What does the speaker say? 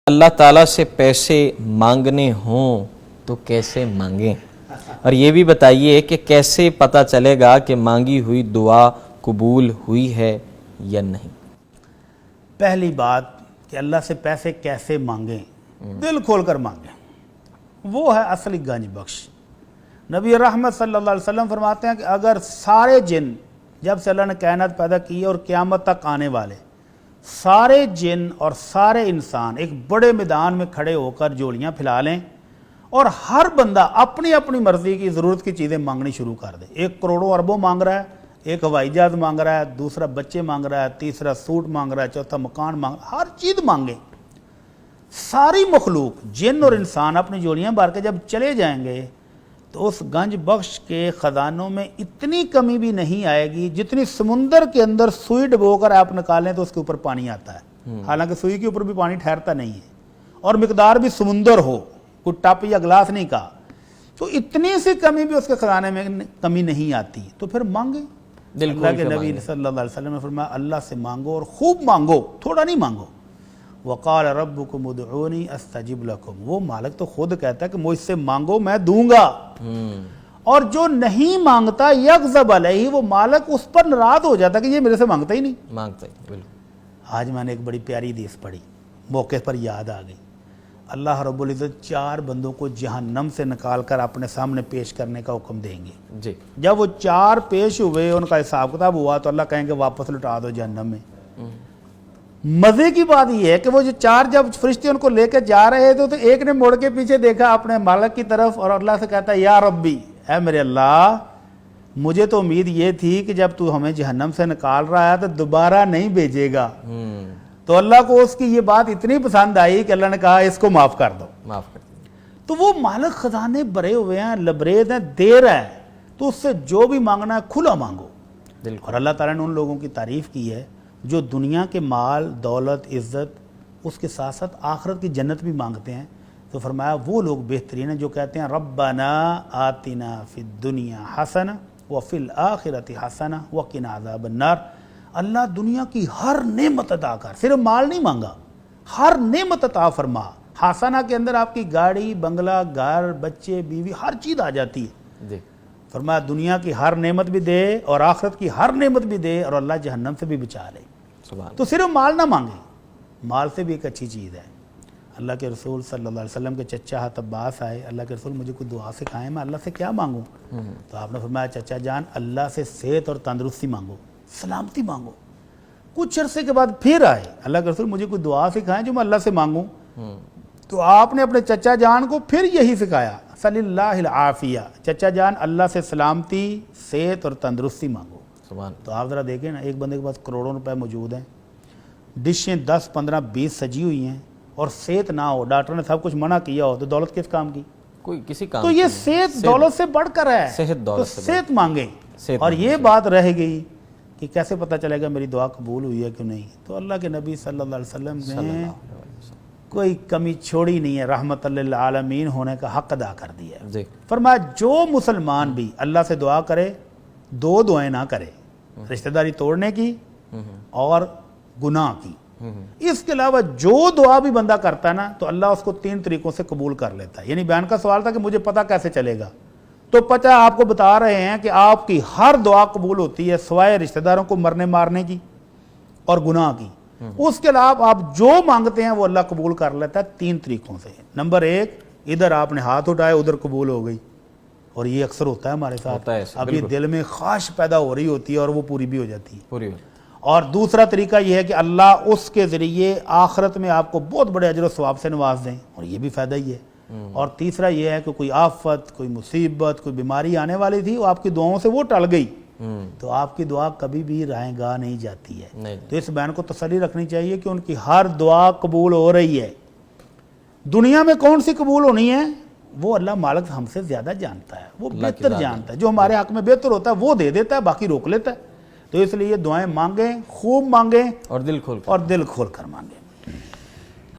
اللہ تعالیٰ سے پیسے مانگنے ہوں تو کیسے مانگیں، اور یہ بھی بتائیے کہ کیسے پتہ چلے گا کہ مانگی ہوئی دعا قبول ہوئی ہے یا نہیں۔ پہلی بات کہ اللہ سے پیسے کیسے مانگیں، دل کھول کر مانگیں، وہ ہے اصلی گنج بخش۔ نبی رحمت صلی اللہ علیہ وسلم فرماتے ہیں کہ اگر سارے جن، جب سے اللہ نے کائنات پیدا کی اور قیامت تک آنے والے سارے جن اور سارے انسان ایک بڑے میدان میں کھڑے ہو کر جوڑیاں پھیلا لیں اور ہر بندہ اپنی اپنی مرضی کی ضرورت کی چیزیں مانگنی شروع کر دے، ایک کروڑوں اربوں مانگ رہا ہے، ایک ہوائی جہاز مانگ رہا ہے، دوسرا بچے مانگ رہا ہے، تیسرا سوٹ مانگ رہا ہے، چوتھا مکان مانگ رہا ہے، ہر چیز مانگے، ساری مخلوق جن اور انسان اپنی جوڑیاں بھر کے جب چلے جائیں گے تو اس گنج بخش کے خزانوں میں اتنی کمی بھی نہیں آئے گی جتنی سمندر کے اندر سوئی ڈبو کر آپ نکالیں تو اس کے اوپر پانی آتا ہے، حالانکہ سوئی کے اوپر بھی پانی ٹھہرتا نہیں ہے، اور مقدار بھی سمندر ہو، کوئی ٹپ یا گلاس نہیں کہا، تو اتنی سی کمی بھی اس کے خزانے میں کمی نہیں آتی، تو پھر مانگیں۔ اللہ کے نبی صلی اللہ علیہ وسلم نے فرمایا اللہ سے مانگو اور خوب مانگو، تھوڑا نہیں مانگو۔ وقال ربکم ادعونی استجب لکم، وہ مالک تو خود کہتا ہے کہ مجھ سے مانگو میں دوں گا، اور جو نہیں مانگتا یغضب علیہ، وہ مالک اس پر ناراض ہو جاتا کہ یہ میرے سے مانگتا ہی نہیں مانگتا ہی بالکل۔ آج میں نے ایک بڑی پیاری حدیث پڑھی، موقع پر یاد آ گئی۔ اللہ رب العزت 4 بندوں کو جہنم سے نکال کر اپنے سامنے پیش کرنے کا حکم دیں گے۔ جی، جب وہ 4 پیش ہوئے، ان کا حساب کتاب ہوا، تو اللہ کہیں گے واپس لٹا دو جہنم میں۔ مزے کی بات یہ ہے کہ وہ جو 4 جب فرشتے ان کو لے کے جا رہے تھے تو ایک نے مڑ کے پیچھے دیکھا اپنے مالک کی طرف اور اللہ سے کہتا ہے یا ربی، اے میرے اللہ، مجھے تو امید یہ تھی کہ جب تو ہمیں جہنم سے نکال رہا ہے تو دوبارہ نہیں بھیجے گا۔ تو اللہ کو اس کی یہ بات اتنی پسند آئی کہ اللہ نے کہا اس کو معاف کر دو، معاف کر دیں۔ تو وہ مالک خزانے بھرے ہوئے ہیں، لبریز ہیں، دیر ہے، تو اس سے جو بھی مانگنا ہے کھلا مانگو۔ اور اللہ تعالیٰ نے ان لوگوں کی تعریف کی ہے جو دنیا کے مال، دولت، عزت، اس کے ساتھ ساتھ آخرت کی جنت بھی مانگتے ہیں، تو فرمایا وہ لوگ بہترین ہیں جو کہتے ہیں ربنا آتنا فی الدنیا حسنہ وفی الآخرۃ حسنہ وقنا عذاب النار، اللہ دنیا کی ہر نعمت عطا کر، صرف مال نہیں مانگا، ہر نعمت عطا فرما۔ حسنہ کے اندر آپ کی گاڑی، بنگلہ، گھر، بچے، بیوی، ہر چیز آ جاتی ہے۔ فرمایا دنیا کی ہر نعمت بھی دے اور آخرت کی ہر نعمت بھی دے، اور اللہ جہنم سے بھی بچا لے۔ تو صرف مال نہ مانگے، مال سے بھی ایک اچھی چیز ہے۔ اللہ کے رسول صلی اللہ علیہ وسلم کے چچا حضرت عباس آئے، اللہ کے رسول مجھے کوئی دعا سکھائیں، میں اللہ سے کیا مانگوں؟ تو آپ نے فرمایا چچا جان اللہ سے صحت اور تندرستی مانگو، سلامتی مانگو۔ کچھ عرصے کے بعد پھر آئے، اللہ کے رسول مجھے کوئی دعا سکھائیں جو میں اللہ سے مانگوں۔ تو آپ نے اپنے چچا جان کو پھر یہی سکھایا، صلی اللہ العافیہ، چچا جان اللہ سے سلامتی، صحت اور تندرستی مانگو۔ تو آپ ذرا دیکھیں نا، ایک بندے کے پاس کروڑوں روپے موجود ہیں، ڈشیں 10، 15، 20 سجی ہوئی ہیں، اور صحت نہ ہو، ڈاکٹر نے سب کچھ منع کیا ہو، تو دولت کس کام کی؟ کوئی کسی کام تو یہ صحت دولت سے بڑھ کر ہے، صحت تو دولت سے صحت مانگیں۔ اور یہ بات رہ گئی کہ کیسے پتہ چلے گا میری دعا قبول ہوئی ہے کہ نہیں؟ تو اللہ کے نبی صلی اللہ علیہ وسلم نے کوئی کمی چھوڑی نہیں ہے، رحمت للعالمین ہونے کا حق ادا کر دیا ہے۔ فرمایا جو مسلمان بھی اللہ سے دعا کرے 2 دعائیں نہ کرے، رشتہ داری توڑنے کی اور گناہ کی، اس کے علاوہ جو دعا بھی بندہ کرتا ہے نا تو اللہ اس کو 3 طریقوں سے قبول کر لیتا ہے۔ یعنی بیان کا سوال تھا کہ مجھے پتہ کیسے چلے گا، تو پتہ آپ کو بتا رہے ہیں کہ آپ کی ہر دعا قبول ہوتی ہے سوائے رشتہ داروں کو مرنے مارنے کی اور گناہ کی، اس کے علاوہ آپ جو مانگتے ہیں وہ اللہ قبول کر لیتا ہے 3 طریقوں سے۔ نمبر 1، ادھر آپ نے ہاتھ اٹھائے ادھر قبول ہو گئی، اور یہ اکثر ہوتا ہے ہمارے ساتھ، ابھی دل میں خواہش پیدا ہو رہی ہوتی ہے اور وہ پوری بھی ہو جاتی ہے۔ اور دوسرا طریقہ یہ ہے کہ اللہ اس کے ذریعے آخرت میں آپ کو بہت بڑے اجر و ثواب سے نواز دیں، اور یہ بھی فائدہ ہی ہے۔ اور تیسرا یہ ہے کہ کوئی آفت، کوئی مصیبت، کوئی بیماری آنے والی تھی، وہ آپ کی دعاؤں سے وہ ٹل گئی، تو آپ کی دعا کبھی بھی رائے گاہ نہیں جاتی ہے۔ تو اس بہن کو تسلی رکھنی چاہیے کہ ان کی ہر دعا قبول ہو رہی ہے۔ دنیا میں کون سی قبول ہونی ہے وہ اللہ مالک ہم سے زیادہ جانتا ہے، وہ بہتر جانتا ہے، جو ہمارے حق میں بہتر ہوتا ہے وہ دے دیتا ہے، باقی روک لیتا ہے۔ تو اس لیے دعائیں مانگیں، خوب مانگیں، اور دل کھول کر مانگیں۔